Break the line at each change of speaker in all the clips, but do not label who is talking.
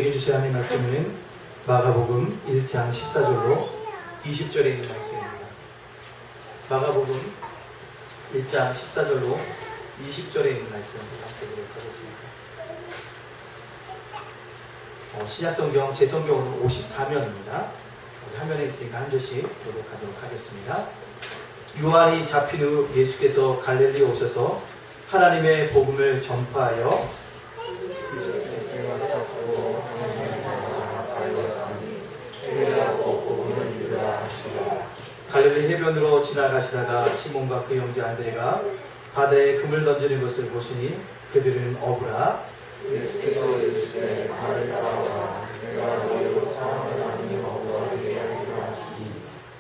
우리에게 주신 하나님의 말씀은 마가복음 1장 14절로 20절에 있는 말씀입니다. 마가복음 1장 14절로 20절에 있는 말씀을 함께 보도록 하겠습니다. 신약성경 제 성경은 54면입니다. 화면에 있으니까 한 절씩 보도록 하도록 하겠습니다. 요한이 잡힌 후 예수께서 갈릴리에 오셔서 하나님의 복음을 전파하여 갈릴리 해변으로 지나가시다가 시몬과 그 형제 안드레가 바다에 금을 던지는 것을 보시니 그들은 어부라.
예수께서 이르시되 나를 따라오라. 내가 너희로 사람을 아니 어부가 되게 하리라 하시니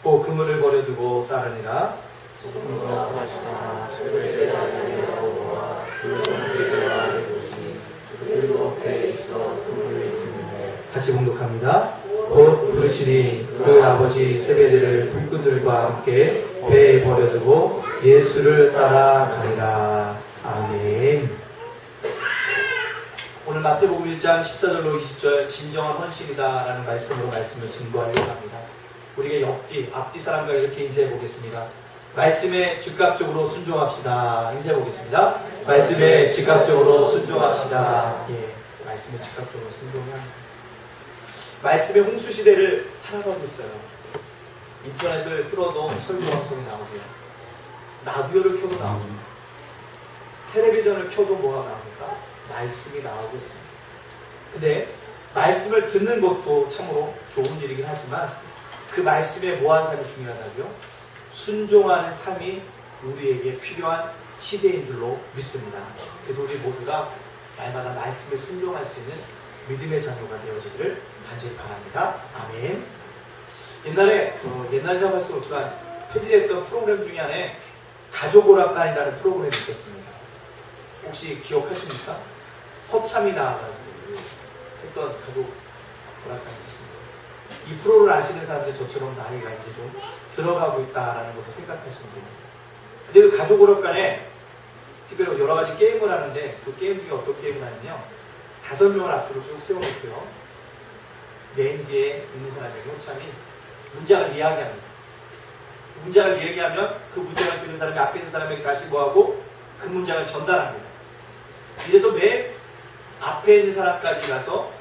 또 그물을 버려두고 따르니라.
조금 더 하시다가 새벽에 달려오라. 붉은 아래 보시니 그들 옆에 있어 그물을 굽는데
같이 봉독합니다. 곧 부르시니 그 아버지 세베대를 불꾼들과 함께 배에 버려두고 예수를 따라가니라. 아멘. 오늘 마태복음 1장 14절로 20절 진정한 헌신이다 라는 말씀으로 말씀을 증거하려고 합니다. 우리가 앞뒤 사람과 이렇게 인사해 보겠습니다. 말씀에 즉각적으로 순종합시다. 인사해 보겠습니다. 말씀에 즉각적으로 순종합시다. 예, 말씀에 즉각적으로 순종해야 합니다. 말씀의 홍수시대를 살아가고 있어요. 인터넷을 틀어도 설교방송이 나오고요. 라디오를 켜도 나옵니다. 텔레비전을 켜도 뭐가 나옵니까? 말씀이 나오고 있습니다. 근데 말씀을 듣는 것도 참으로 좋은 일이긴 하지만 그 말씀에 뭐하는 삶이 중요하다고요? 순종하는 삶이 우리에게 필요한 시대인 줄로 믿습니다. 그래서 우리 모두가 날마다 말씀에 순종할 수 있는 믿음의 자녀가 되어지기를 간절히 바랍니다. 아멘. 옛날이라고 할 수 없지만 폐지됐던 프로그램 중에 하나에 가족오락관이라는 프로그램이 있었습니다. 혹시 기억하십니까? 허참이 나와가지고 했던 가족 오락관이 있었습니다. 이 프로를 아시는 사람들 저처럼 나이가 이제 좀 들어가고 있다라는 것을 생각하시면 됩니다. 근데 그 가족 오락관에 특별히 여러 가지 게임을 하는데 그 게임 중에 어떤 게임을 하냐면요. 5명을 앞으로 쭉 세워놓고요. 맨 뒤에 있는 사람에게 허참이 문장을 이야기합니다. 문장을 이야기하면 그 문장을 듣는 사람이 앞에 있는 사람에게 다시 뭐하고 그 문장을 전달합니다. 이래서 맨 앞에 있는 사람까지 가서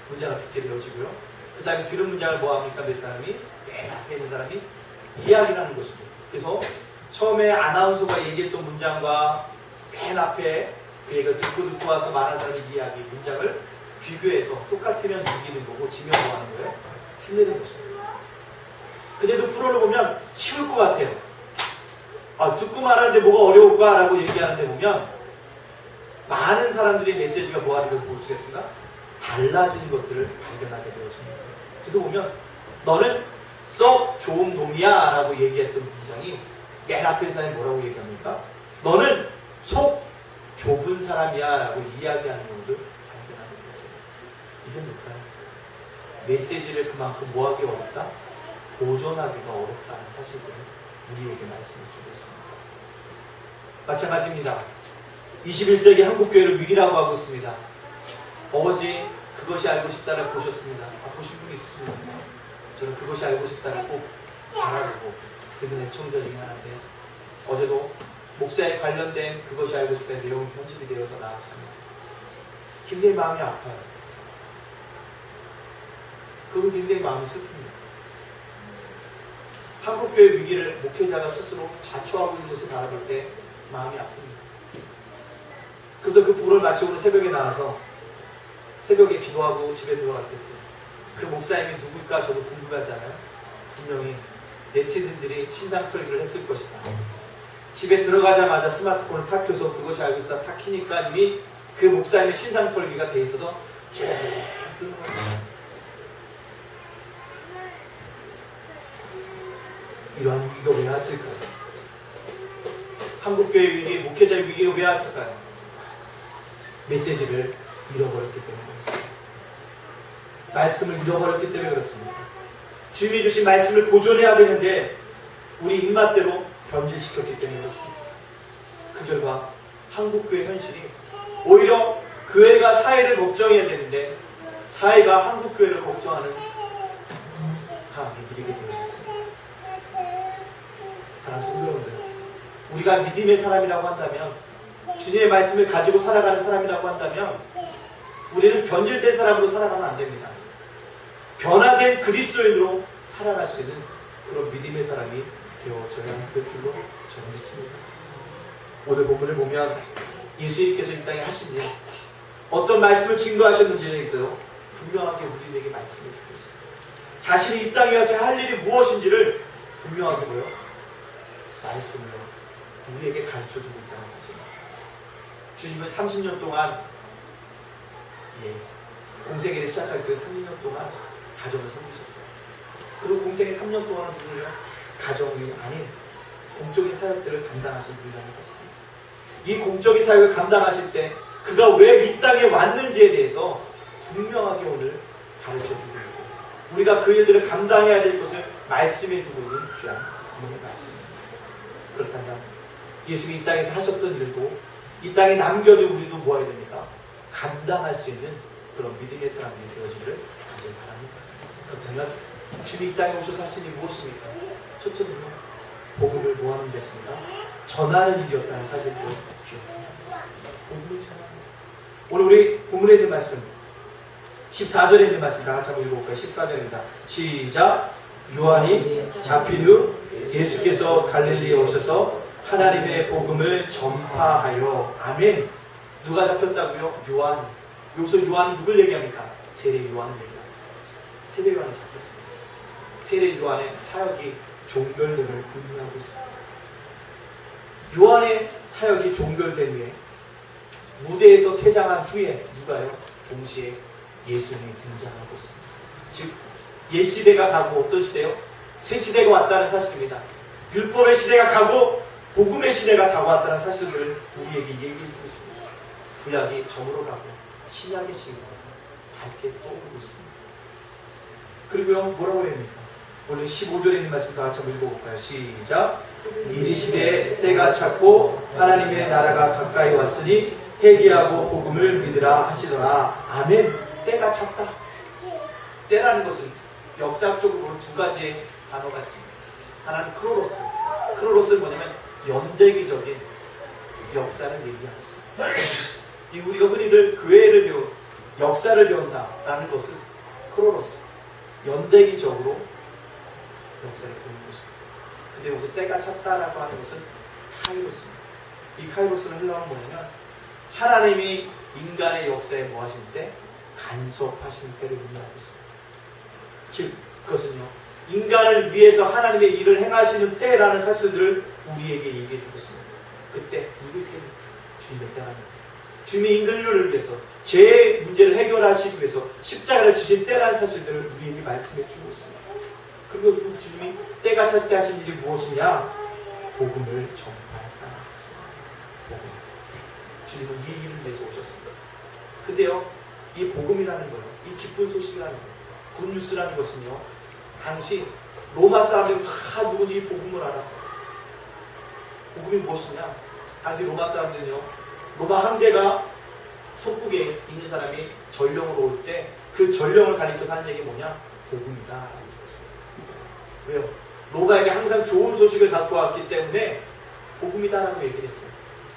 문장을 듣게 되어지고요. 그 사람이 들은 문장을 뭐합니까? 몇 사람이? 맨 앞에 있는 사람이 이야기를 하는 것입니다. 그래서 처음에 아나운서가 얘기했던 문장과 맨 앞에 그 얘기를 듣고 와서 말한 사람의 이야기, 문장을 비교해서 똑같으면 이기는 거고 지면 뭐 하는 거예요? 틀리는 것입니다. 근데 그 프로를 보면 쉬울 것 같아요. 듣고 말하는데 뭐가 어려울까? 라고 얘기하는데 보면 많은 사람들이 메시지가 뭐 하는 것을 볼 수 있겠습니까? 달라진 것들을 발견하게 되어집니다. 그래서 보면 너는 썩 좋은 놈이야 라고 얘기했던 문장이 맨 앞에 사람이 뭐라고 얘기합니까? 너는 속 좁은 사람이야 라고 이야기하는 경우를 발견하게 되어집니다. 이게 뭘까요? 메시지를 그만큼 뭐하기 어렵다? 보존하기가 어렵다는 사실들을 우리에게 말씀해 주고 있습니다. 마찬가지입니다. 21세기 한국교회를 위기라고 하고 있습니다. 어제 그것이 알고 싶다를 보셨습니다. 보신 분이 있으십니까? 저는 그것이 알고 싶다를 꼭 알아보고 듣는 애청자 중에 하나인데 어제도 목사에 관련된 그것이 알고 싶다의 내용이 편집이 되어서 나왔습니다. 굉장히 마음이 아파요. 그건 굉장히 마음이 슬픕니다. 한국교회 위기를 목회자가 스스로 자초하고 있는 것을 바라볼 때 마음이 아픕니다. 그래서 그 부분을 마치고 새벽에 나와서 새벽에 기도하고 집에 들어갔겠죠. 그 목사님이 누굴까 저도 궁금하잖아요. 분명히 네티즌들이 신상 털기를 했을 것이다. 집에 들어가자마자 스마트폰을 탁 켜서 그것이 알고 있다 탁 키니까 이미 그 목사님의 신상 털기가 돼 있어서 쭉 뜨는 거예요. 이러한 위기가 왜 왔을까요? 한국교회 위기, 목회자의 위기가 왜 왔을까요? 메시지를 잃어버렸기 때문에 그렇습니다. 말씀을 잃어버렸기 때문에 그렇습니다. 주님이 주신 말씀을 보존해야 되는데 우리 입맛대로 변질시켰기 때문에 그렇습니다. 그 결과 한국교회 현실이 오히려 교회가 사회를 걱정해야 되는데 사회가 한국교회를 걱정하는 상황에 이르게 되어졌습니다. 사랑하는 성도 여러분들, 우리가 믿음의 사람이라고 한다면, 주님의 말씀을 가지고 살아가는 사람이라고 한다면 우리는 변질된 사람으로 살아가면 안 됩니다. 변화된 그리스도인으로 살아갈 수 있는 그런 믿음의 사람이 되어져야 될 줄로 저는 믿습니다. 오늘 본문을 보면 예수님께서 이 땅에 하신 일, 어떤 말씀을 증거하셨는지에 있어요. 분명하게 우리에게 말씀해 주고 있습니다. 자신이 이 땅에 와서 할 일이 무엇인지를 분명하게 뭐요? 말씀으로 우리에게 가르쳐주고 있다는 사실입니다. 주님은 30년 동안 공생애를 시작할 때 30년 동안 가정을 섬기셨어요. 그리고 공생애 3년 동안은 누구요? 가정이 아닌 공적인 사역들을 감당하신 분이라는 사실입니다. 이 공적인 사역을 감당하실 때 그가 왜 이 땅에 왔는지에 대해서 분명하게 오늘 가르쳐주고 있고, 우리가 그 일들을 감당해야 될 것을 말씀해주고 있는 귀한 하나님의 말씀입니다. 그렇다면 예수님이 이 땅에서 하셨던 일도 이 땅에 남겨둔 우리도 뭐 해야 됩니까? 감당할 수 있는 그런 믿음의 사람들이 되어지기를 간절히 바랍니다. 그렇다면 주님이 이 땅에 오셔서 하신 일이 무엇입니까? 첫째는요, 복음을 뭐하는 데습니다. 전하는 일이었다는 사실을 기억합니다. 복음을 전하는 일. 오늘 우리 본문에 있는 말씀 14절에 있는 말씀 다 같이 한번 읽어볼까요? 14절입니다. 시작. 요한이 잡힌 후 예수께서 갈릴리에 오셔서 하나님의 복음을 전파하여. 아멘. 누가 잡혔다고요? 요한. 여기서 요한이 누굴 얘기합니까? 세례 요한을 얘기합니다. 세례 요한이 잡혔습니다. 세례 요한의 사역이 종결됨을 의미하고 있습니다. 요한의 사역이 종결된 후에 무대에서 퇴장한 후에 누가요? 동시에 예수님이 등장하고 있습니다. 즉 옛 시대가 가고 어떤 시대요? 새 시대가 왔다는 사실입니다. 율법의 시대가 가고 복음의 시대가 다가왔다는 사실을 우리에게 얘기해주고 있습니다. 구약이 점으로 가고 신약의 시대가 밝게 떠오르고 있습니다. 그리고요, 뭐라고 해야 합니까? 오늘 15절에 있는 말씀 다 같이 한번 읽어볼까요? 시작. 이르시되 때가 찼고 하나님의 나라가 가까이 왔으니 회개하고 복음을 믿으라 하시더라. 아멘. 때가 찼다. 때라는 것은 역사적으로 두 가지의 단어가 있습니다. 하나는 크로로스. 크로로스는 뭐냐면 연대기적인 역사를 얘기하고 있습니다. 우리가 흔히들 교회를 배운 역사를 배운다라는 것은 크로로스, 연대기적으로 역사를 배우는 것입니다. 근데 여기서 때가 찼다라고 하는 것은 카이로스입니다. 이 카이로스는 헬라어는 뭐냐면 하나님이 인간의 역사에 뭐 하실 때? 간섭하시는 때를 의미하고 있습니다. 즉 그것은요, 인간을 위해서 하나님의 일을 행하시는 때라는 사실들을 우리에게 얘기해 주고 있습니다. 그때 누구의 때입니까? 주님의 때랍니다. 주님이 인간을 위해서 죄의 문제를 해결하시기 위해서 십자가를 지신 때라는 사실들을 우리에게 말씀해 주고 있습니다. 그리고 주님이 때가 찼을 때 하신 일이 무엇이냐? 복음을 전파했다는 사실입니다. 복음. 주님은 이 일을 위해서 오셨습니다. 근데요, 이 복음이라는 거요, 이 기쁜 소식이라는 거, 굿뉴스라는 것은요, 당시 로마 사람들은 다 누군지 복음을 알았어요. 복음이 무엇이냐? 당시 로마 사람들은요, 로마 황제가 속국에 있는 사람이 전령으로 올 때 그 전령을 가리켜서 하는 얘기 뭐냐? 복음이다 라고 했어요. 왜요? 로마에게 항상 좋은 소식을 갖고 왔기 때문에 복음이다라고 얘기를 했어요.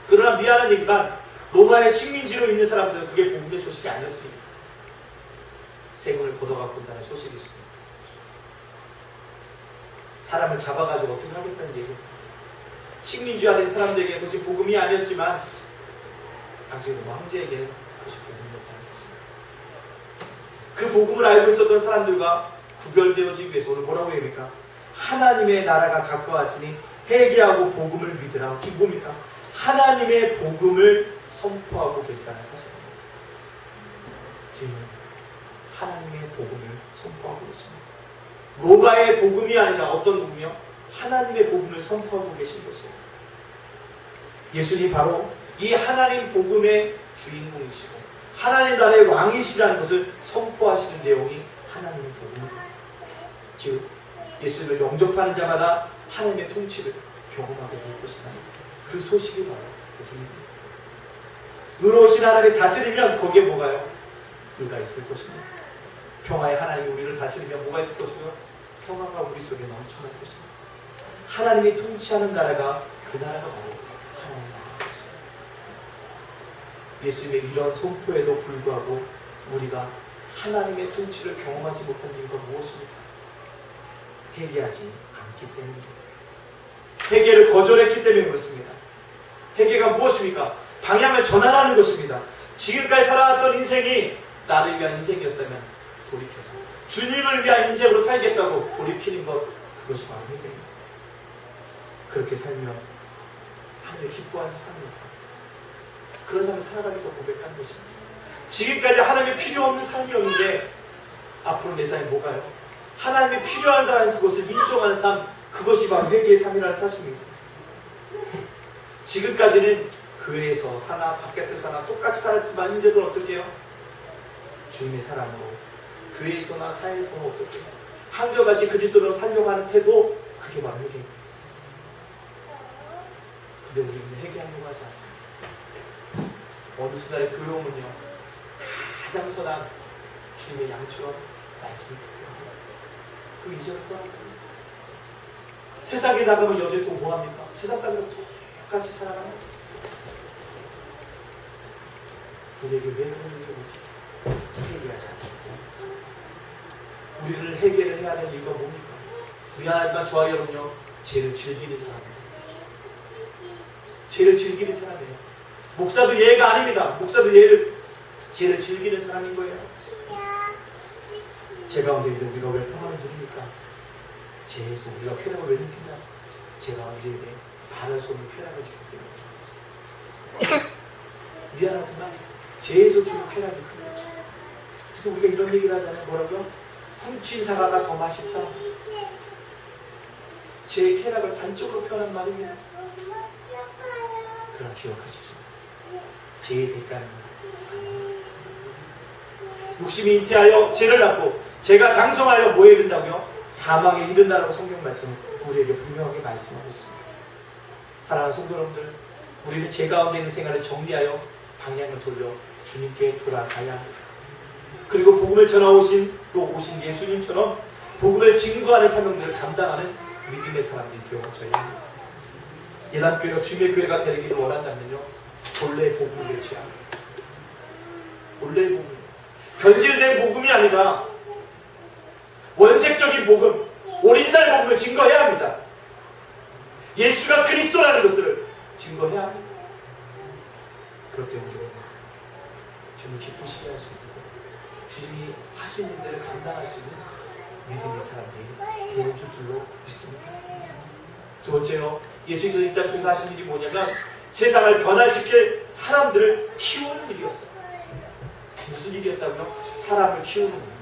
그러나 미안한 얘기만 로마의 식민지로 있는 사람들은 그게 복음의 소식이 아니었습니다. 생을 걷어갖고 온다는 소식이 있습니다. 사람을 잡아가지고 어떻게 하겠다는 얘기입니다. 식민지화된 사람들에게 그것이 복음이 아니었지만 당시 로마 황제에게는 그것이 복음이었다는 사실입니다. 그 복음을 알고 있었던 사람들과 구별되어지기 위해서 오늘 뭐라고 해야 합니까? 하나님의 나라가 가까웠으니 회개하고 복음을 믿으라. 지금 뭡니까? 하나님의 복음을 선포하고 계시다는 사실입니다. 주님은 하나님의 복음을 선포하고 계십니다. 로마의 복음이 아니라 어떤 복음이요? 하나님의 복음을 선포하고 계신 것이에요. 예수님 바로 이 하나님 복음의 주인공이시고 하나님 나라의 왕이시라는 것을 선포하시는 내용이 하나님의 복음입니다. 즉 예수님을 영접하는 자마다 하나님의 통치를 경험하게 될 것이라는 그 소식이 바로 복음입니다. 의로우신 하나님이 다스리면 거기에 뭐가요? 의가 있을 것입니다. 평화의 하나님이 우리를 다스리면 뭐가 있을 것이고요? 평화가 우리 속에 넘쳐날 것입니다. 하나님이 통치하는 나라가 그 나라가 바로 하나님의 나라입니다. 예수님의 이런 선포에도 불구하고 우리가 하나님의 통치를 경험하지 못한 이유가 무엇입니까? 회개하지 않기 때문입니다. 회개를 거절했기 때문에 그렇습니다. 회개가 무엇입니까? 방향을 전환하는 것입니다. 지금까지 살아왔던 인생이 나를 위한 인생이었다면 돌이켜서 주님을 위한 인생으로 살겠다고 돌이키는 것, 그것이 바로 회개입니다. 그렇게 살면 하나님을 기뻐하시 삽니다. 그런 삶을 살아가니까 고백하는 것입니다. 지금까지 하나님이 필요 없는 삶이었는데 앞으로 내 삶이 뭐가요? 하나님이 필요하다는 것을 인정하는 삶, 그것이 바로 회개의 삶이라는 사실입니다. 지금까지는 교회에서 사나 바깥에서 사나 똑같이 살았지만 이제는 어떻게 해요? 주님의 사랑으로 교회에서나 사회에서나 어떻게 해요? 한결같이 그리스도로 살려고 하는 태도, 그게 바로 회개입니다. 근데 우리는 회개하려고 하지 않습니다. 어느 순간에 교회 오면요, 가장 선한 주님의 양처럼 말씀을 듣고 그 이전을 떠나고 세상에 나가면 여전히 또 뭐합니까? 세상 사람과 똑같이 살아가는 우리에게 왜 그런 일이 회개하지 않습니까? 우리를 회개를 해야 하는 이유가 뭡니까? 미안하지만 저와 여러분요, 죄를 즐기는 사람이에요. 죄를 즐기는 사람이에요. 목사도 예가 아닙니다. 목사도 죄를 즐기는 사람인 거예요. 제 가운데 있는데 우리가 왜 평안을 누립니까? 죄에서 우리가 쾌락을 왜 느끼지 않습니까? 제가 우리에게 말할 수 없는 쾌락을 주기 때문에. 미안하지만 죄에서 주는 쾌락이 크다. 그래서 우리가 이런 얘기를 하잖아요. 뭐라고요? 훔친 사과가 더 맛있다. 죄의 쾌락을 단적으로 표현한 말입니다. 그러나 기억하십시오. 죄의 대가는 사망. 욕심이 잉태하여 죄를 낳고 죄가 장성하여 뭐에 이른다고요? 사망에 이른다라고 성경 말씀은 우리에게 분명하게 말씀하고 있습니다. 사랑하는 성도 여러분들, 우리는 죄 가운데 있는 생활을 정리하여 방향을 돌려 주님께 돌아가야 합니다. 그리고 복음을 전하오신 예수님처럼 복음을 증거하는 사명들을 감당하는 믿음의 사람들이 되어져야 합니다. 예단교회가 주님의 교회가 되기를 원한다면요, 본래의 복음을 외쳐야 합니다. 본래의 복음, 변질된 복음이 아니라 원색적인 복음, 오리지널 복음을 증거해야 합니다. 예수가 그리스도라는 것을 증거해야 합니다. 그럴 때 우리는 주님 기쁘시게 할 수 있고 주님이 하신 일들을 감당할 수 있는 믿음의 사람들이 되어줄 줄로 믿습니다. 두 번째요, 예수님이 이 땅 속에서 하신 일이 뭐냐면 세상을 변화시킬 사람들을 키우는 일이었어요. 무슨 일이었다고요? 사람을 키우는 일.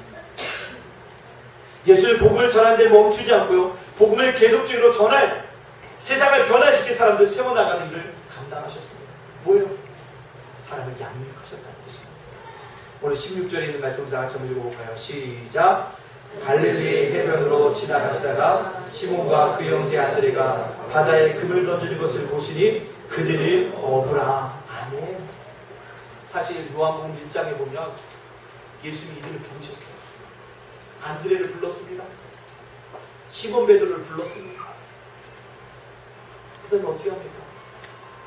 예수의 복음을 전하는 데 멈추지 않고요, 복음을 계속적으로 전할, 세상을 변화시킬 사람들 세워나가는 일을 감당하셨습니다. 뭐예요? 사람을 양육하셨다는 뜻입니다. 오늘 16절에 있는 말씀 다 같이 한번 읽어볼까요? 시작! 갈릴리 해변으로 지나가시다가 시몬과 그 형제 안드레가 바다에 금을 던지는 것을 보시니 그들을 어부라. 아멘. 사실 요한복음 1장에 보면 예수님이 이들을 부르셨어요. 안드레를 불렀습니다. 시몬 베드로를 불렀습니다. 그 다음에 어떻게 합니까?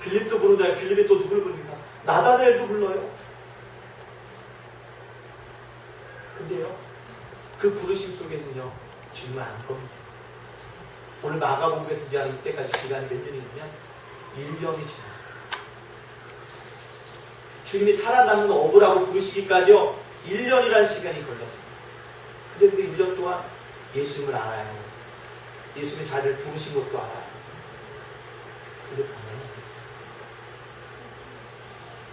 빌립도 부르다가 빌립이 또 누굴 부릅니까? 나다나엘도 불러요. 근데요, 그 부르심 속에는요, 주님을 안 겁니다. 오늘 마가복음에 등장하는 이때까지 기간이 몇 년이냐면 1년이 지났어요. 주님이 살아남는 어부라고 부르시기까지요, 1년이라는 시간이 걸렸습니다. 근데 그 1년 동안 예수님을 알아요. 예수님의 자리를 부르신 것도 알아요. 근데 반응이 안 됐어요.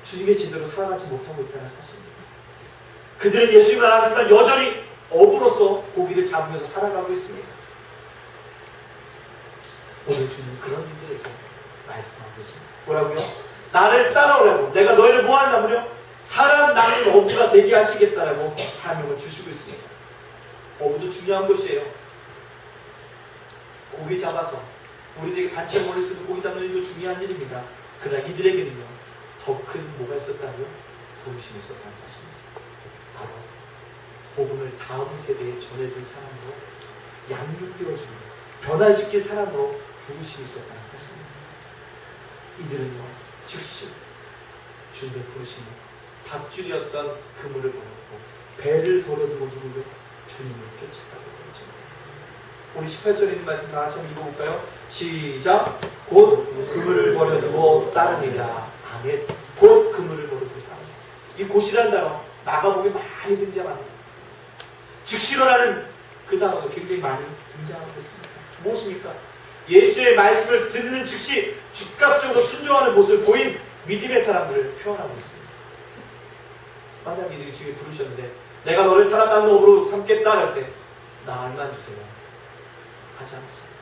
주님의 제대로 살아가지 못하고 있다는 사실입니다. 그들은 예수님을 알았지만 여전히 어부로서 고기를 잡으면서 살아가고 있습니다. 오늘 주님 그런 이들에게 말씀하고 있습니다. 뭐라고요? 나를 따라오라고, 내가 너희를 뭐 한다면요? 사람 낚는 어부가 되게 하시겠다라고 사명을 주시고 있습니다. 어부도 중요한 것이에요. 고기 잡아서 우리들에게 반찬 몰릴 수 있는 고기 잡는 일도 중요한 일입니다. 그러나 이들에게는요, 더 큰 뭐가 있었다고요? 부르심이 있었다는 사실입니다. 바로 복음을 다음 세대에 전해줄 사람으로, 양육되어주는 변화시킬 사람으로 부르심이 있었다는 사실입니다. 이들은요 즉시 주님의 부르심을 밧줄이었던 그물을 버려두고 배를 버려두고 누구를? 주님을 쫓아가게 되죠. 우리 18절에 있는 말씀 다 같이 한번 읽어볼까요? 시작. 곧 그물을 버려두고 따르니라. 아멘. 곧 그물을 버려두고 따르니라. 이 곧이라는 단어 마가복에 많이 등장합니다. 즉시로라는 그 단어도 굉장히 많이 등장하고 있습니다. 무엇입니까? 예수의 말씀을 듣는 즉시 즉각적으로 순종하는 모습을 보인 믿음의 사람들을 표현하고 있습니다. 만약 이들이 주님이 부르셨는데 내가 너를 사람 낳는 업으로 삼겠다 할 때 나 얼마 주세요 하지 않았습니다.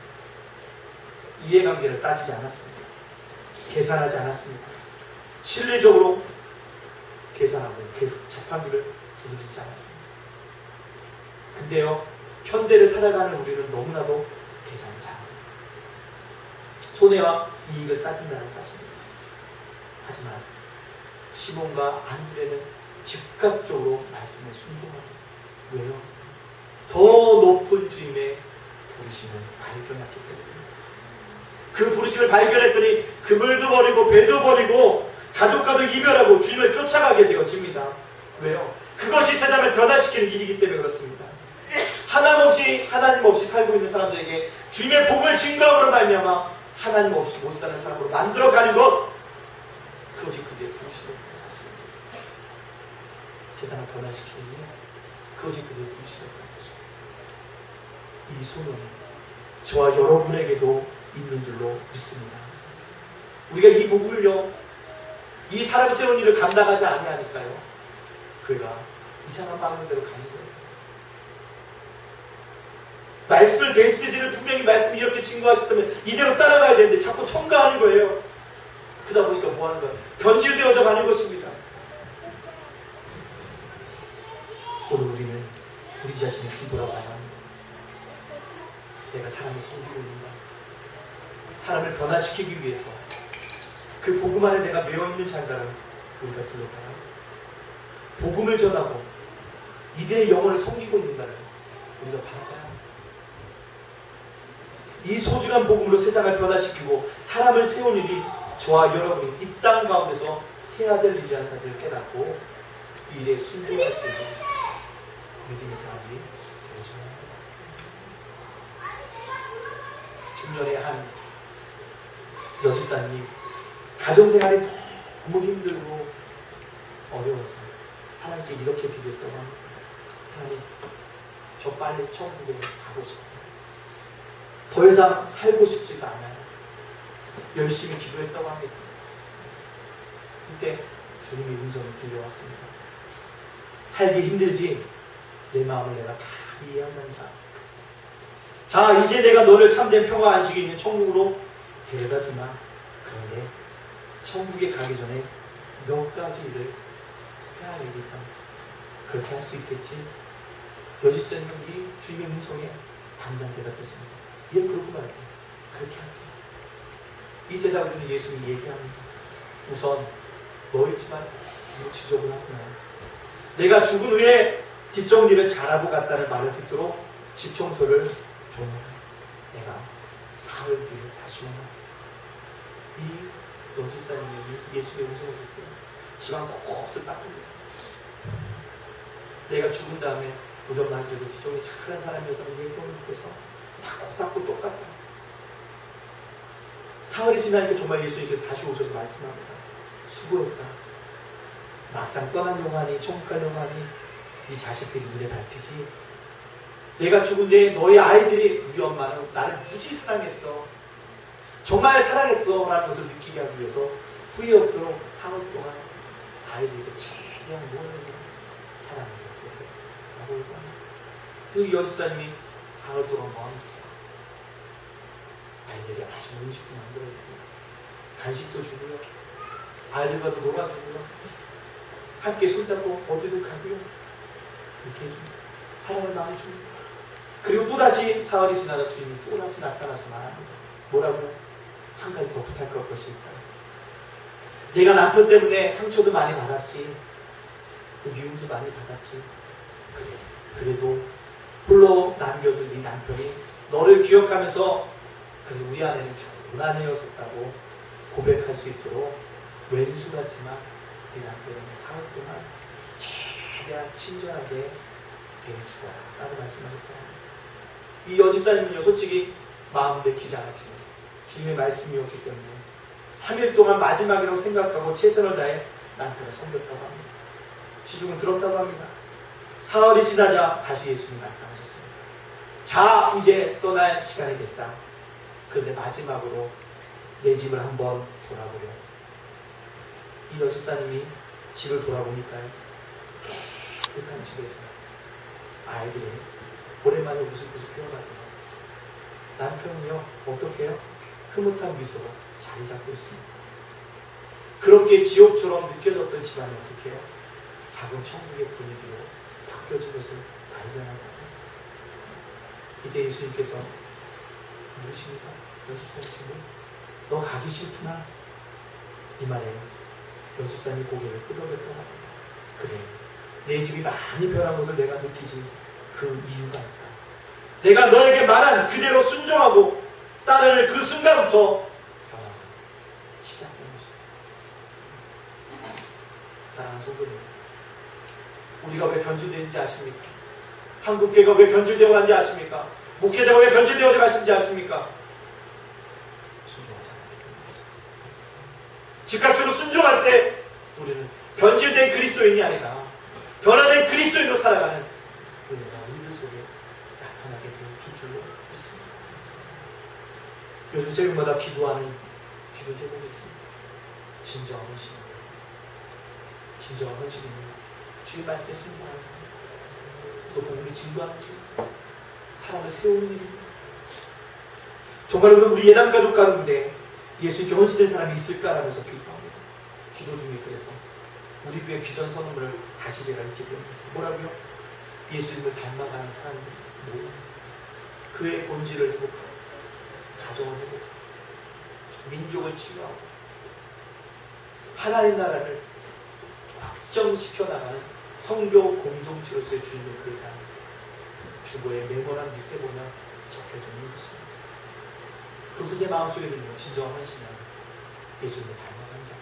이해관계를 따지지 않았습니다. 계산하지 않았습니다. 실리적으로 계산하고 자판기를 두드리지 않았습니다. 근데요 현대를 살아가는 우리는 너무나도 계산을 잘합니다. 손해와 이익을 따진다는 사실입니다. 하지만 시몬과 안드레는 즉각적으로 말씀에 순종하고, 왜요? 더 높은 주님의 부르심을 발견했기 때문입니다. 그 부르심을 발견했더니 그물도 버리고 배도 버리고 가족과도 이별하고 주님을 쫓아가게 되어집니다. 왜요? 그것이 세상을 변화시키는 일이기 때문에 그렇습니다. 하나님 없이 살고 있는 사람들에게 주님의 복음을 증거함으로 말미암아 하나님 없이 못 사는 사람으로 만들어가는 것, 그것이 그들의 부르심의 사실입니다. 세상을 변화시키는 일, 그것이 그들의 부르심이었다는 거죠. 이 소명이 저와 여러분에게도 있는 줄로 믿습니다. 우리가 이 복음을요, 이 사람 세운 일을 감당하지 아니하니까요, 교회가 이상한 방향대로 가는 거예요. 말씀을 메시지를 분명히 말씀이 이렇게 증거하셨다면 이대로 따라가야 되는데 자꾸 첨가하는 거예요. 그러다 보니까 뭐 하는 거예요? 변질되어져 가는 것입니다. 오늘 우리는 우리 자신을 뒤돌아봐야 합니다. 내가 사람을 섬기고 있는가? 사람을 변화시키기 위해서 그 복음 안에 내가 매어있는 자인가를 우리가 둘러봐야 합니다. 복음을 전하고 이들의 영혼을 섬기고 있는가를 우리가 바라봐야 합니다. 이 소중한 복음으로 세상을 변화시키고 사람을 세운 일이 저와 여러분이 이 땅 가운데서 해야 될 일이라는 사실을 깨닫고 이 일에 순종할 수 있는 믿음의 사람들이 되어져야 합니다. 중년의 한 여집사님이 가정생활이 너무 힘들고 어려워서 하나님께 이렇게 기도했다고 합니다. 하나님, 저 빨리 천국에 가고 싶어요. 더 이상 살고 싶지가 않아요. 열심히 기도했다고 합니다. 그때 주님의 음성이 들려왔습니다. 살기 힘들지? 내 마음을 내가 다 이해한단다. 자, 이제 내가 너를 참된 평화 안식이 있는 천국으로 데려다 주마. 그런데 천국에 가기 전에 몇 가지 일을 해야 되니까 그렇게 할 수 있겠지? 여집사님은 이 주님의 음성에 당장 대답했습니다. 예, 그러고 말이야. 그렇게 할게. 이 대답을 주는 예수님이 얘기합니다. 우선 너희 집안 너무 지저분하구나. 내가 죽은 후에 뒷정리를 잘하고 갔다는 말을 듣도록 집 청소를 좀 내가 사흘 뒤에 다시 오나. 이 여집사님이 예수님의 음성을 듣고 집안 곳곳을 닦습니다. 내가 죽은 다음에 우리 엄마는 그래도 뒷정리 착한 사람이었다는 얘기를 듣고서 닦고 똑같다. 사흘이 지나니까 정말 예수님께서 다시 오셔서 말씀합니다. 수고했다. 막상 떠난 용하니 천국 갈 용하니 네 자식들이 눈에 밟히지. 내가 죽은 뒤에 너희 아이들이, 우리 엄마는 나를 무지 사랑했어. 정말 사랑했어라는 것을 느끼게 하기 위해서 후회 없도록 사흘 동안 아이들에게 최대한 모든 사랑을 보여줘. 라고 얘기합니다. 그 여집사님이 사흘 동안 뭐 합니까? 아이들이 맛있는 음식도 만들어주고 간식도 주고요. 아이들과도 놀아주고요. 함께 손잡고 어디도 가고요. 그렇게 해줍니다. 사랑을 많이 줍니다. 그리고 또다시 사흘이 지나다 주님이 또다시 나타나서 말합니다. 뭐라고요? 한 가지 더 부탁할 것이 있다. 내가 남편 때문에 상처도 많이 받았지. 그 미움도 많이 받았지. 그래, 그래도 홀로 남겨둔 이 남편이 너를 기억하면서 그래도 우리 아내는 좋은 아내였었다고 고백할 수 있도록 왼수 같지만 이 남편은 사흘 동안 최대한 친절하게 대해주라 라고 말씀하셨더라고요. 이 여집사님은요, 솔직히 마음 내키지 않았지만 주님의 말씀이었기 때문에 3일 동안 마지막이라고 생각하고 최선을 다해 남편을 섬겼다고 합니다. 시중은 들었다고 합니다. 사흘이 지나자 다시 예수님이 나타나셨습니다. 자, 이제 떠날 시간이 됐다. 그런데 마지막으로 내 집을 한번 돌아보려. 이 여집사님이 집을 돌아보니까요, 깨끗한 집에서 아이들이 오랜만에 우스우스 피어나더라고요. 남편은요, 어떻게 해요? 흐뭇한 미소로 자리 잡고 있습니다. 그렇게 지옥처럼 느껴졌던 집안이 어떻게 해요? 작은 천국의 분위기로 바뀌어진 것을 발견하고 이때 예수님께서 물으십니다. 여집사님이 너 가기 싫구나. 이 말에 여집사님이 고개를 끄덕였다고 합니다. 그래, 내 집이 많이 변한 것을 내가 느끼지 그 이유가 있다. 내가 너에게 말한 그대로 순종하고 따르는 그 순간부터 변화가 시작된 것이다. 사랑하는 성도님, 우리가 왜 변질되는지 아십니까? 한국교회가 왜 변질되어 간지 아십니까? 목회자가 왜 변질되어 가신지 아십니까? 순종하지 않기 때문입니다. 즉각적으로 순종할 때 우리는 변질된 그리스도인이 아니라 변화된 그리스도인으로 살아가는 은혜가 우리들 속에 나타나게 될 줄로 믿습니다. 요즘 새벽마다 기도하는 기도 제목이 있습니다. 진정한 헌신입니다. 진정한 헌신입니다. 주의 말씀에 순종하는 삶, 또 복음을 증거하는 길, 사람을 세우는 일입니다. 정말 우리 예담 가족 가운데 예수님께 헌신된 사람이 있을까라면서 기도합니다. 기도 중에 그래서 우리 교회 비전 선언을 다시 제가 읽게 됩니다. 뭐라고요? 예수님을 닮아가는 사람입니다. 그의 본질을 회복하고 가정을 회복하고 민족을 치유하고 하나님 나라를 확정시켜 나가는 성교 공동체로서의 주님의 그 단 주보의 메모란 밑에 보면 적혀져 있는 것입니다. 그래서 제 마음속에 드는 진정한 헌신은 예수님을 닮아가는 자.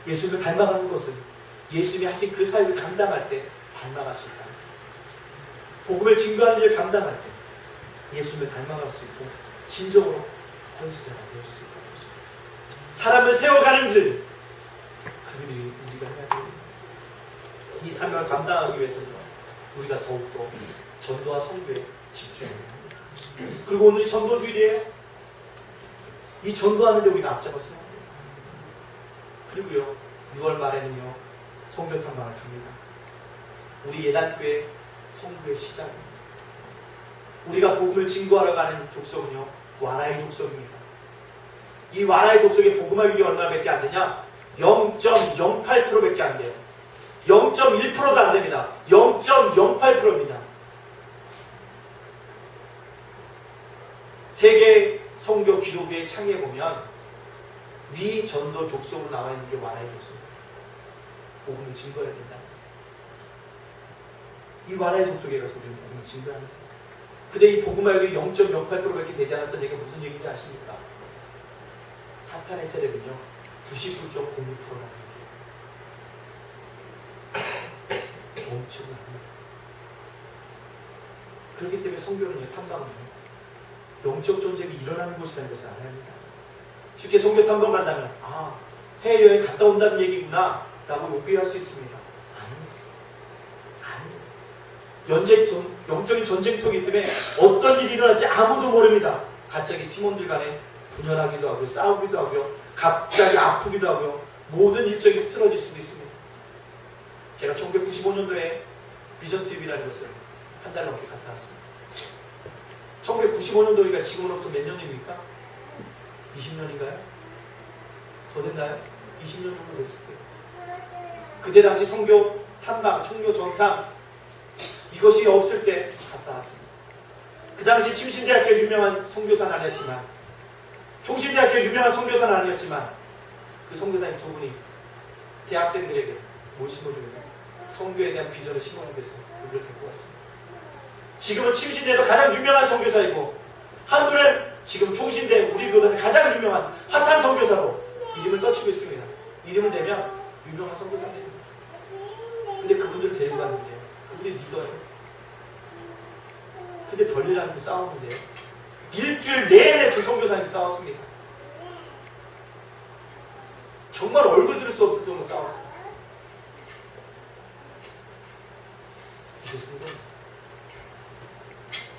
예수님을 닮아가는 것은 예수님이 하신 그 사역을 감당할 때 닮아갈 수 있다. 복음을 증거하는 일을 감당할 때 예수님을 닮아갈 수 있고 진정으로 헌신자가 되어줄 수 있다는 것입니다. 사람을 세워가는 길, 그들이 우리가 해야 됩니다. 이 사명을 감당하기 위해서는 우리가 더욱더 전도와 선교에 집중해야 합니다. 그리고 오늘이 전도주일이에요. 이 전도하는 데 우리가 앞장서야 합니다. 그리고요, 6월 말에는요, 선교 탐방을 갑니다. 우리 예단교회 선교의 시작입니다. 우리가 복음을 증거하러 가는 족속은요, 와라의 족속입니다. 이 와라의 족속의 복음화율이 얼마밖에 안 되냐? 0.08%밖에 안 돼요. 0.1%도 안 됩니다. 0.08%입니다. 세계 선교 기록에 창에 보면 미전도 족속으로 나와 있는 게 와라의 족속. 복음을 증거해야 된다. 이 와라의 족속에 가서 우리는 복음을 증거합니다. 근데 이 복음화율이 0.08%밖에 되지 않았던 얘기가 무슨 얘기인지 아십니까? 사탄의 세력은요, 99.06%라는 얘기예요. 엄청납니다. 그렇기 때문에 선교는요, 탐방은요, 영적 전쟁이 일어나는 곳이라는 것을 알아야 합니다. 쉽게 선교 탐방 간다면, 아, 해외여행 갔다 온다는 얘기구나 라고 오해할 수 있습니다. 아닙니다. 영적인 전쟁터이기 때문에 어떤 일이 일어날지 아무도 모릅니다. 갑자기 팀원들 간에 분열하기도 하고 싸우기도 하고요. 갑자기 아프기도 하고요. 모든 일정이 흐트러질 수도 있습니다. 제가 1995년도에 비전TV라는 것을 한 달 넘게 갔다 왔습니다. 1995년도니까 지금으로부터 몇 년입니까? 20년인가요? 더 됐나요? 20년 정도 됐을 거예요. 그때 당시 선교 탐방, 총교 전탐 이것이 없을 때 갔다 왔습니다. 그 당시 침신대학교 유명한 선교사는 아니었지만, 총신대학교 유명한 선교사는 아니었지만, 그 선교사님 두 분이 대학생들에게 뭘 심어주면서 선교에 대한 비전을 심어주기 위해서 우리를 데리고 왔습니다. 지금은 침신대에서 가장 유명한 선교사이고 한 분은 지금 총신대 우리보다 가장 유명한 핫한 선교사로 이름을 떨치고 있습니다. 이름을 대면 유명한 선교사입니다. 근데 그분들을 데리고 갔는데 그분이 리더예요. 근데 별일 아니고 싸우는데 일주일 내내 두 선교사님이 싸웠습니다. 정말 얼굴 들을 수 없을 정도로 싸웠어요. 그렇습니다.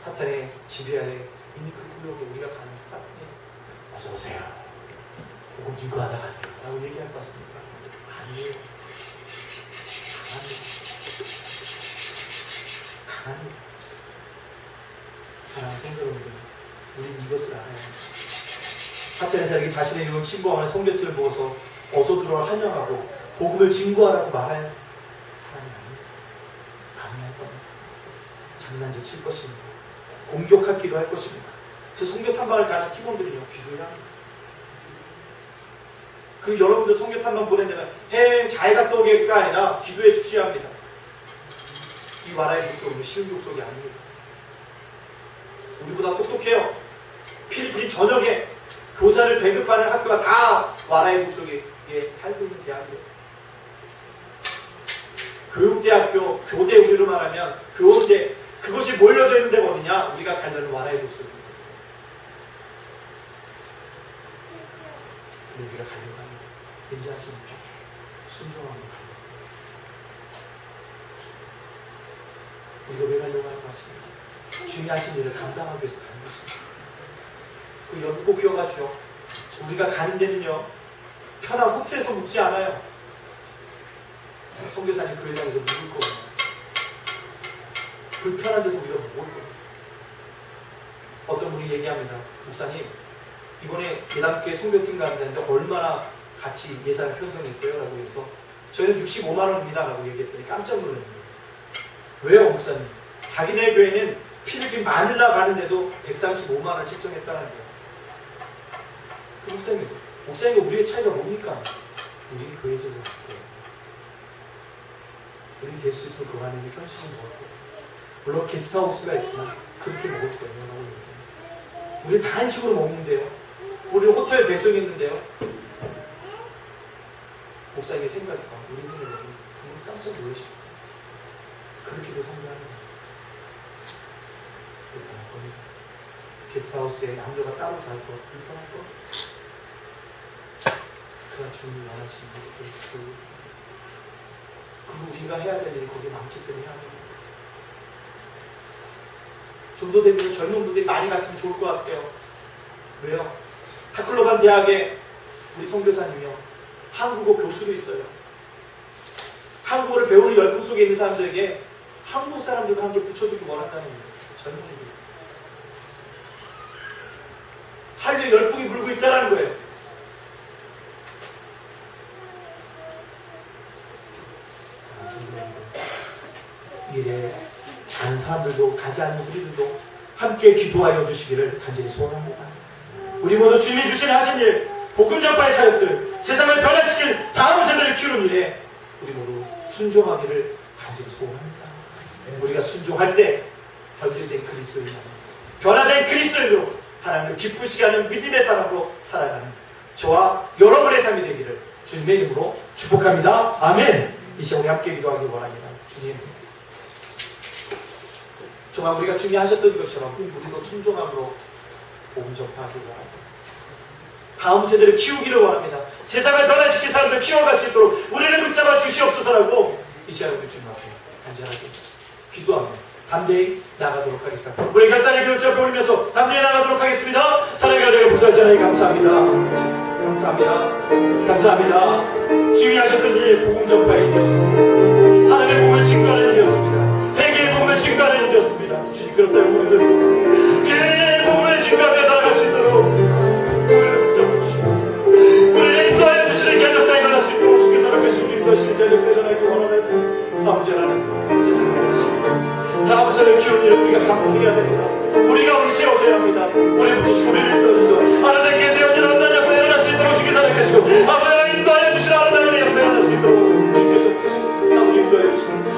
사탄의 지배하에 있는 그 구역에 우리가 가는 사탄이 어서 오세요. 복음 증거하다 가세요. 라고 얘기할 것 같습니다. 아니에요. 강합니다. 사랑하는 성도 여러분들, 우리는 이것을 알아야 합니다. 사탄의 세력이 자신의 이름을 침범하는 성교팀을 보고서 어서 들어와 환영하고 복음을 증거하라고 말할 사람이 아닙니다. 방해할 겁니다. 장난질 칠 것입니다. 공격하기도 할 것입니다. 그래서 성교 탐방을 가는 팀원들은요, 기도해야 합니다. 그리고 여러분들 성교 탐방 보내면 해외 잘 갔다 오겠가 아니라 기도해 주셔야 합니다. 이 와라의 족속은 쉬운 족속이 아닙니다. 우리보다 똑똑해요. 필리핀 전역에 교사를 배급하는 학교가 다 와라의 족속에 살고 있는 대학이에요. 교육대학교, 교대 우리로 말하면 교원대, 그것이 몰려져 있는 데가 어디냐? 우리가 가려는 와라의 족속입니다. 우리가 가려고 합니다. 왠지 아십니까? 순종하는 가려고 합니다. 우리가 왜 가려고 하는 것 같습니까? 중요하신 일을 감당하기 위해서 가는 것입니다. 그 여러분 꼭 기억하시오. 우리가 가는 데는요, 편한 호텔에서 묵지 않아요. 선교사님 교회당에서 묵을 거예요. 불편한 데서 우리가 묵을 거예요. 어떤 분이 얘기합니다. 목사님, 이번에 예담교회 선교팀 가는데 얼마나 같이 예산을 편성했어요? 라고 해서 저희는 65만 원입니다. 라고 얘기했더니 깜짝 놀랐는데, 왜요, 목사님? 자기네 교회는 필리핀 마닐라 가는데도 135만 원 책정했다는 거예요. 그 목사님과 우리의 차이가 뭡니까? 우리는 교회에서 우리는 될 수 있으면 그거 하는 게 현실인 것 같아요. 물론 게스트하우스가 있지만 그렇게 먹을 거예요. 우리 다 한식으로 먹는데요. 우리 호텔 배송했는데요. 목사님의 생각과 우리 생각이 정말 깜짝 놀라시고 그렇게도 성장하는 거예요. 불편할 겁니다. 게스트하우스에 남녀가 따로 잘 거, 불편할 거. 그러나 주님이 원하시는 것들, 그리고 우리가 해야 될 일이 거기에 많기 때문에 해야 합니다. 좀더 되면 젊은 분들이 많이 갔으면 좋을 것 같아요. 왜요? 타클로반 대학에 우리 선교사님이요, 한국어 교수로 있어요. 한국어를 배우는 열풍 속에 있는 사람들에게 한국 사람들과 함께 붙여주기 원한다는 거예요. 젊은 분들. 할 일 열풍이 불고 있다는 거예요. 일에 가는 사람들도 가지 않는 우리들도 함께 기도하여 주시기를 간절히 소원합니다. 우리 모두 주님이 주신 하신 일, 복음 전파의 사역들, 세상을 변화시킬 다음 세대를 키우는 일에 우리 모두 순종하기를 간절히 소원합니다. 우리가 순종할 때 변질된 그리스도인, 변화된 그리스도인으로 하나님을 기쁘시게 하는 믿음의 사람으로 살아가는 저와 여러분의 삶이 되기를 주님의 이름으로 축복합니다. 아멘. 이 시간 우리 함께 기도하기 원합니다. 주님, 정말 우리가 주님이 하셨던 것처럼 우리도 순종함으로 복음 전파하기를 원합니다. 다음 세대를 키우기를 원합니다. 세상을 변화시킬 사람들 키워갈 수 있도록 우리를 붙잡아 주시옵소서라고 이 시간 우리 주님 앞에 간절하게 기도하며 담대히 나가도록 하겠습니다. 우리 간단히 기도 앞에 올리면서 담대히 나가도록 하겠습니다. 사랑의 가정에 부서지 하나님 감사합니다. 감사합니다. 감사합니다. 주님이 하셨던 일 복음 전파의 일이었습니다. 하나님의 복음을 증거하는 일이었습니다. 회개의 복음을 증거하는 일이었습니다. 주님, 그렇다면 우리들도 그 복음을 증거하며 나아갈 수 있도록 우리를 붙잡아 주시옵소서. 우리를 인도하여 주시는 개혁사에 일어날 수 있도록 주께서 살아계신 우리 인도하시는 개혁사에 전하기 원하는 아버지 하나님, 세상을 보내시옵소서. 다음 세대를 키우는 일을 우리가 감당해야 됩니다. 우리가 우리 세워져야 합니다. 우리부터 우리를 인도해주소. 하나님께 세워진 아름다운 역사에 일어날 수 있도록 주께서 살아계시고 아버지 하나님 인도하여 주시는 아름다운 역사에 일어날 수 있도록 주께서 계시고 아버지 인도하여 주시는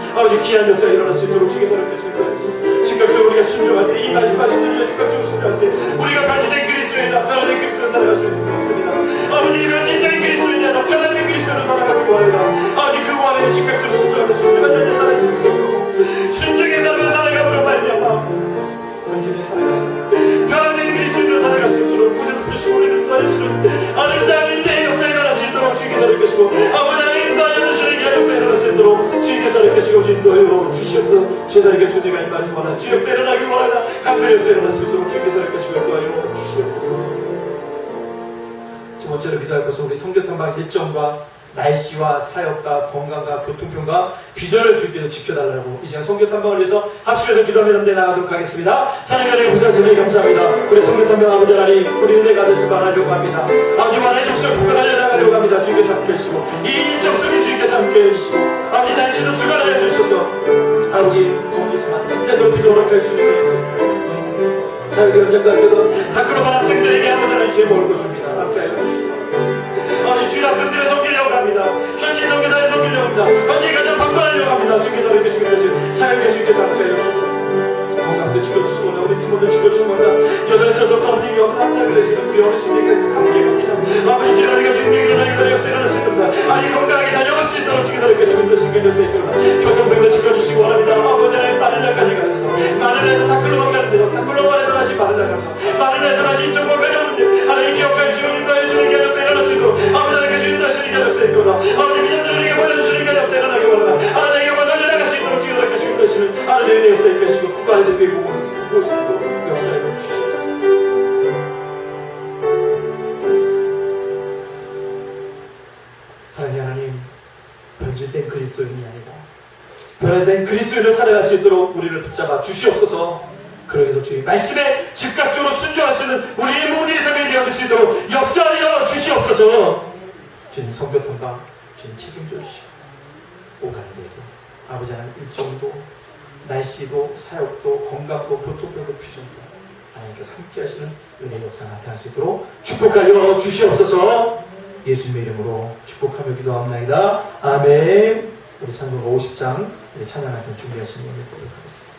귀한 역사 일어날 수 있도록 주께서 이렇게 주옵소서. 즉각적으로 우리가 순종할 때, 이 말씀하신 대로 즉각적으로 순종할 때 우리가 변질된 그리스도인이라 변화된 그리스도로 살아갈 수 있도록 믿습니다. 아버지, 변질된 그리스도인이라 변화된 그리스도로 살아가기 원합니다. 아버지, 그 원하는 즉각적으로 순종하는 순종한 자들 따라 수 있도록 순종의 삶을 살아가므로 말미암아 변질된 살아가는 변화된 그리스도인으로 살아갈 수 있도록 우리를 부시고 우리를 도와주시는 아름다운 인자의 역사 일어날 수 있도록 주께서 이렇게 하시고, 아버지 하나님 도와주시는 이 역사 일어날 수 있도록 주께서 이렇게 하시고 인도하여 주시옵소서. 제자에게 주제가 임하지 원하는 주 역사 일어나기 원하다 강도 역사 일어날 수 있도록 주께서 이렇게 하시고 인도하여 주시옵소서. 두 번째로 기도할 것은 우리 성교탐방 일정과 날씨와 사역과 건강과 교통편과 비전을 주께서 지켜달라고 이 시간 성교탐방을 위해서 합심해서 기도하며 남대 나가도록 하겠습니다. 사랑하는 부사님이 감사합니다. 우리 성교탐방 아버지 하나님, 우리 은혜 가득 주관하려고 합니다. 아버지 만의 족속 붙고 달려나가려고 합니다. 주께서 함께 해주시고 이 일정 속에 주께서 함께 해주시고 아버지 날씨도 주관하여 주셔서 아버지 동기지만 때 높이도 오락할 수 있는 역사 사역의 현장가에도 다크로만 학생들에게 아버지 하나님 죄 먹을 것입니다. 함께 하여 주시고 아버지 주일 학생들을 섬기려고 합니다. 현지 선교사를 섬기려고 합니다. 현지 가정 방문하려고 합니다. 주께서 이렇게 주께서 사역에 주께서 함께 하여 주셔서 건강도 지켜주시고 우리 팀원도 지켜주시고 여덟서부터 아버지 항상 그러시는 우리 어르신들에게 함께 갑니다. 아버지 지나니까 중력이 일어나니까 역사 일어날 수 있습니다. 아니 건강하게 다녀올 수 있도록 주께서 이렇게 주님도 신경을 쓰시고 교통병도 지켜주시고 원합니다. 아버지 하나님 마늘날까지 가는데 마늘에서 다클로만 가는데도 다클로만에서 다시 마늘날 갑니다. 마늘에서 다시 이쪽까지 오는데 하나님 기억해 주시고 인도해 주시는 게 역사 일어날 수 있도록 아버지 하나님께 주인도하시는 게 역사 있구나. 아버지 믿음들에게 보내주시는 게 역사 일어나기 원하다. 하나님에게 만나려나갈 수 있도록 주께서 이렇게 주인도하시는 하나님의 역사 있게 해주시고 빠르게 되고 볼 수 있도록 역사해 주시옵소서. 사랑의 하나님, 변질된 그리스도인이 아니라 변화된 그리스도인으로 살아갈 수 있도록 우리를 붙잡아 주시옵소서. 그러기도 주의 말씀에 즉각적으로 순종할 수 있는 우리의 모두의 삶이 되어줄 수 있도록 역사하여 주시옵소서. 주님 성교통과 주님 책임져 주시고 오가는데도 아버지 하나님 일정도 날씨도 사역도 건강도 교통편도 비전도 하나님께서 함께 하시는 은혜의 역사 나타날 수 있도록 축복하여 주시옵소서. 예수님의 이름으로 축복하며 기도합니다. 아멘. 우리 찬송 50장 우리 찬양할 때 준비하시는 분들 보도록 하겠습니다.